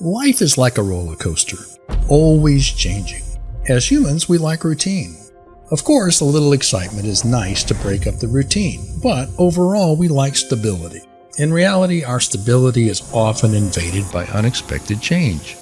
Life is like a roller coaster, always changing. As humans, we like routine. Of course, a little excitement is nice to break up the routine, but overall we like stability. In reality, our stability is often invaded by unexpected change.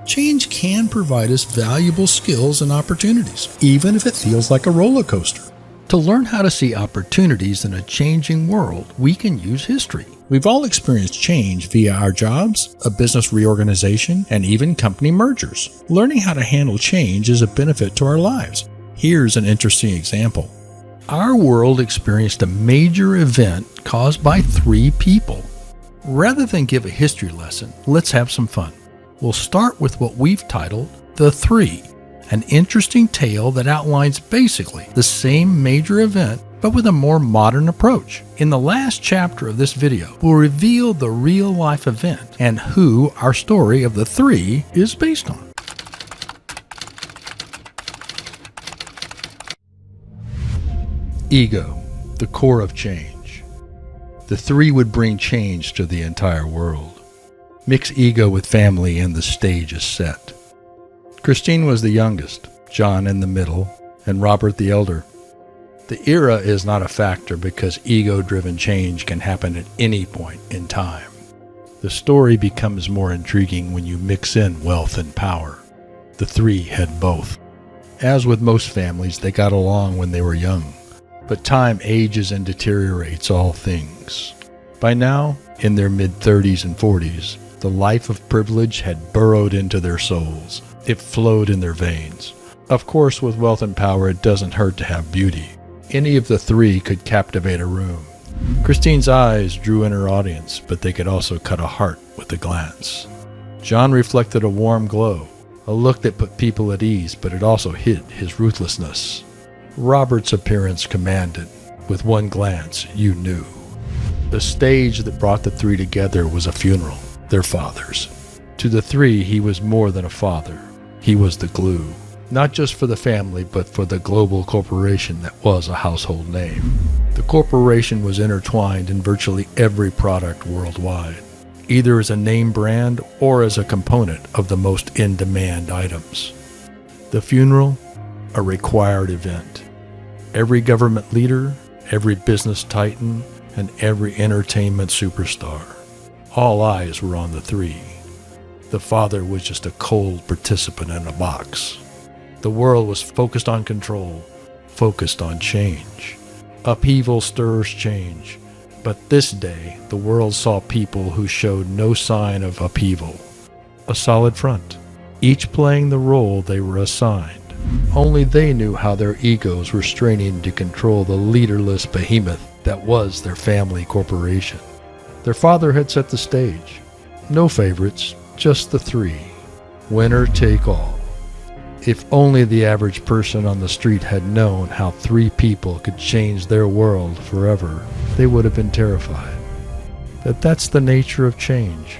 Change can provide us valuable skills and opportunities, even if it feels like a roller coaster. To learn how to see opportunities in a changing world, we can use history. We've all experienced change via our jobs, a business reorganization, and even company mergers. Learning how to handle change is a benefit to our lives. Here's an interesting example. Our world experienced a major event caused by 3 people. Rather than give a history lesson, let's have some fun. We'll start with what we've titled The 3, an interesting tale that outlines basically the same major event, but with a more modern approach. In the last chapter of this video, we'll reveal the real-life event and who our story of the 3 is based on. Ego, the core of change. The 3 would bring change to the entire world. Mix ego with family and the stage is set. Christine was the youngest, John in the middle, and Robert the elder. The era is not a factor because ego-driven change can happen at any point in time. The story becomes more intriguing when you mix in wealth and power. The 3 had both. As with most families, they got along when they were young. But time ages and deteriorates all things. By now, in their mid-30s and 40s, the life of privilege had burrowed into their souls. It flowed in their veins. Of course, with wealth and power, it doesn't hurt to have beauty. Any of the 3 could captivate a room. Christine's eyes drew in her audience, but they could also cut a heart with a glance. John reflected a warm glow, a look that put people at ease, but it also hid his ruthlessness. Robert's appearance commanded. With one glance, you knew. The stage that brought the 3 together was a funeral, their father's. To the 3, he was more than a father. He was the glue, not just for the family, but for the global corporation that was a household name. The corporation was intertwined in virtually every product worldwide, either as a name brand or as a component of the most in-demand items. The funeral, a required event. Every government leader, every business titan, and every entertainment superstar. All eyes were on the 3. The father was just a cold participant in a box. The world was focused on control, focused on change. Upheaval stirs change, but this day the world saw people who showed no sign of upheaval. A solid front, each playing the role they were assigned. Only they knew how their egos were straining to control the leaderless behemoth that was their family corporation. Their father had set the stage. No favorites, just the 3. Winner take all. If only the average person on the street had known how 3 people could change their world forever, they would have been terrified. But that's the nature of change.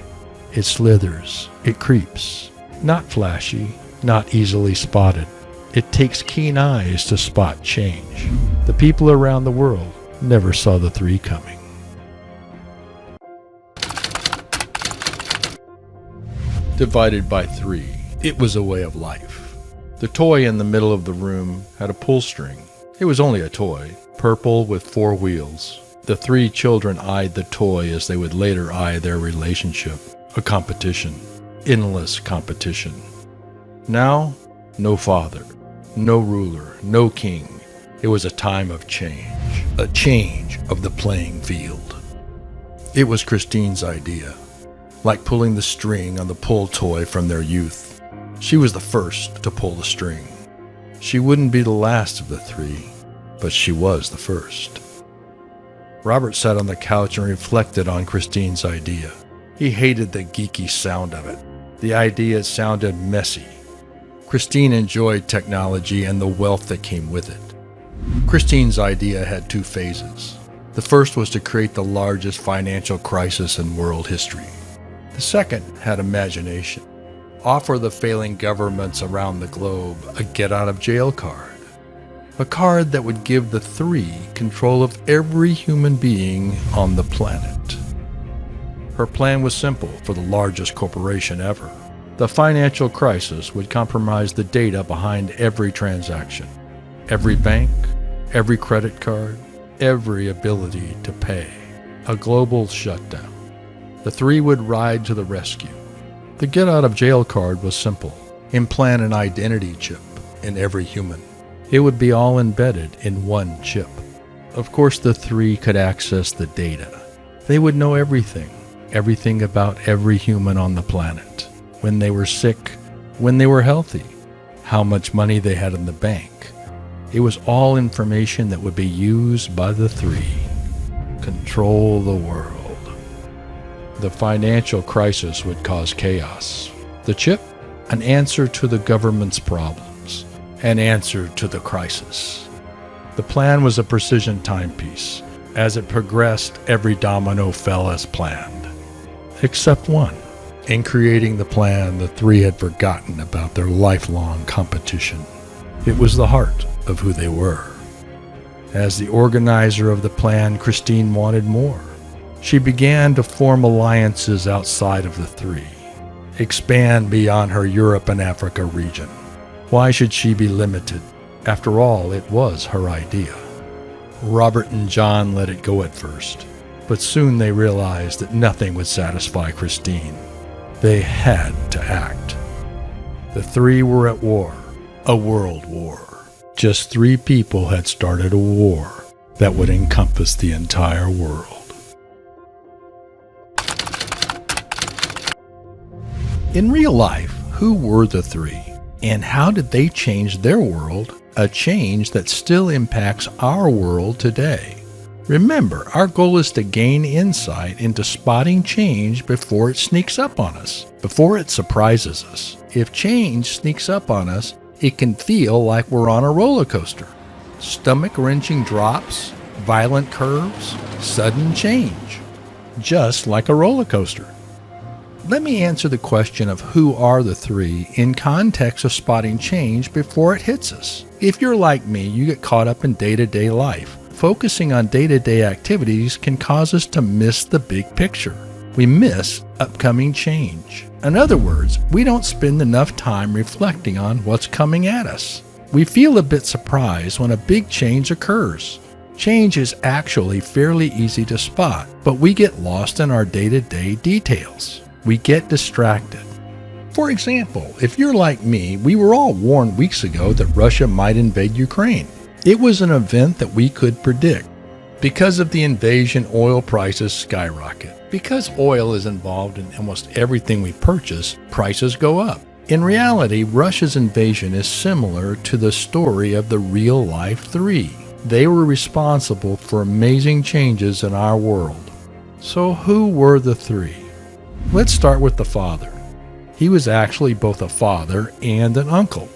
It slithers, it creeps. Not flashy, not easily spotted. It takes keen eyes to spot change. The people around the world never saw the 3 coming. Divided by 3. It was a way of life. The toy in the middle of the room had a pull string. It was only a toy, purple with 4 wheels. The 3 children eyed the toy as they would later eye their relationship. A competition. Endless competition. Now, no father, no ruler, no king. It was a time of change. A change of the playing field. It was Christine's idea. Like pulling the string on the pull toy from their youth. She was the first to pull the string. She wouldn't be the last of the 3, but she was the first. Robert sat on the couch and reflected on Christine's idea. He hated the geeky sound of it. The idea sounded messy. Christine enjoyed technology and the wealth that came with it. Christine's idea had 2 phases. The first was to create the largest financial crisis in world history. The second had imagination. Offer the failing governments around the globe a get-out-of-jail card. A card that would give the 3 control of every human being on the planet. Her plan was simple for the largest corporation ever. The financial crisis would compromise the data behind every transaction, every bank, every credit card, every ability to pay. A global shutdown. The three would ride to the rescue. The get-out-of-jail card was simple. Implant an identity chip in every human. It would be all embedded in one chip. Of course, the three could access the data. They would know everything about every human on the planet. When they were sick, when they were healthy, how much money they had in the bank. It was all information that would be used by the three. Control the world. The financial crisis would cause chaos. The chip, an answer to the government's problems, an answer to the crisis. The plan was a precision timepiece. As it progressed, every domino fell as planned. Except one. In creating the plan, the three had forgotten about their lifelong competition. It was the heart of who they were. As the organizer of the plan, Christine wanted more. She began to form alliances outside of the three, expand beyond her Europe and Africa region. Why should she be limited? After all, it was her idea. Robert and John let it go at first, but soon they realized that nothing would satisfy Christine. They had to act. The three were at war, a world war. Just three people had started a war that would encompass the entire world. In real life, who were the three? And how did they change their world, a change that still impacts our world today? Remember, our goal is to gain insight into spotting change before it sneaks up on us, before it surprises us. If change sneaks up on us, it can feel like we're on a roller coaster. Stomach-wrenching drops, violent curves, sudden change. Just like a roller coaster. Let me answer the question of who are the three in context of spotting change before it hits us. If you're like me, you get caught up in day-to-day life. Focusing on day-to-day activities can cause us to miss the big picture. We miss upcoming change. In other words, we don't spend enough time reflecting on what's coming at us. We feel a bit surprised when a big change occurs. Change is actually fairly easy to spot, but we get lost in our day-to-day details. We get distracted. For example, if you're like me, we were all warned weeks ago that Russia might invade Ukraine. It was an event that we could predict. Because of the invasion, oil prices skyrocket. Because oil is involved in almost everything we purchase, prices go up. In reality, Russia's invasion is similar to the story of the real-life three. They were responsible for amazing changes in our world. So who were the three? Let's start with the father. He was actually both a father and an uncle.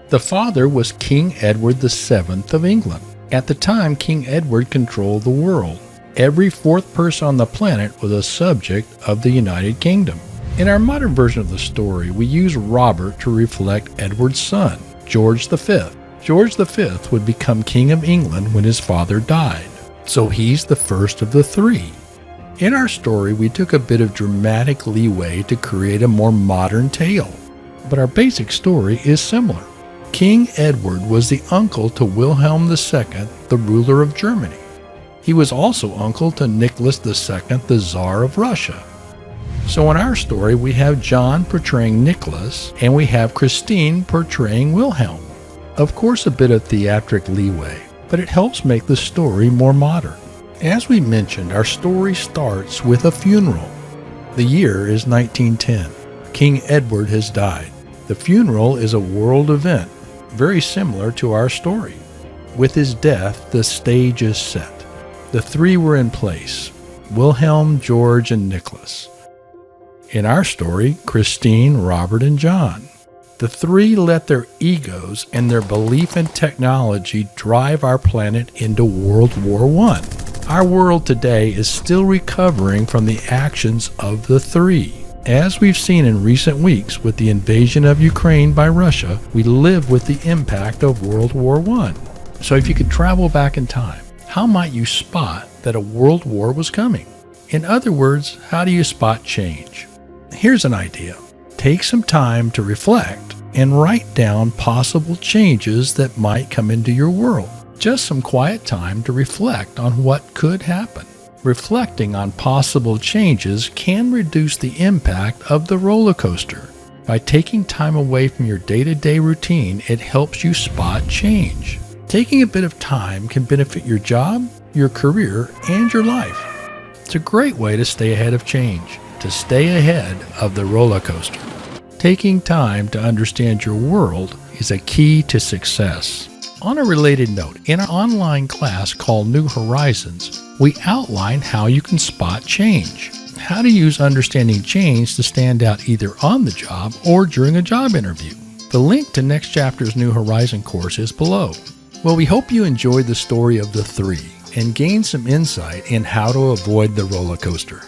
The father was King Edward VII of England. At the time, King Edward controlled the world. Every fourth person on the planet was a subject of the United Kingdom. In our modern version of the story, we use Robert to reflect Edward's son, George V. George V would become King of England when his father died. So he's the first of the three. In our story, we took a bit of dramatic leeway to create a more modern tale. But our basic story is similar. King Edward was the uncle to Wilhelm II, the ruler of Germany. He was also uncle to Nicholas II, the Tsar of Russia. So in our story, we have John portraying Nicholas, and we have Christine portraying Wilhelm. Of course, a bit of theatric leeway, but it helps make the story more modern. As we mentioned, our story starts with a funeral. The year is 1910. King Edward has died. The funeral is a world event, very similar to our story. With his death, the stage is set. The three were in place: Wilhelm, George, and Nicholas. In our story, Christine, Robert, and John. The three let their egos and their belief in technology drive our planet into World War I. Our world today is still recovering from the actions of the three. As we've seen in recent weeks with the invasion of Ukraine by Russia, we live with the impact of World War I. So if you could travel back in time, how might you spot that a world war was coming? In other words, how do you spot change? Here's an idea. Take some time to reflect and write down possible changes that might come into your world. Just some quiet time to reflect on what could happen. Reflecting on possible changes can reduce the impact of the roller coaster. By taking time away from your day-to-day routine, it helps you spot change. Taking a bit of time can benefit your job, your career, and your life. It's a great way to stay ahead of change, to stay ahead of the roller coaster. Taking time to understand your world is a key to success. On a related note, in our online class called New Horizons, we outline how you can spot change, how to use understanding change to stand out either on the job or during a job interview. The link to next chapter's New Horizon course is below. Well, we hope you enjoyed the story of the three and gained some insight in how to avoid the roller coaster.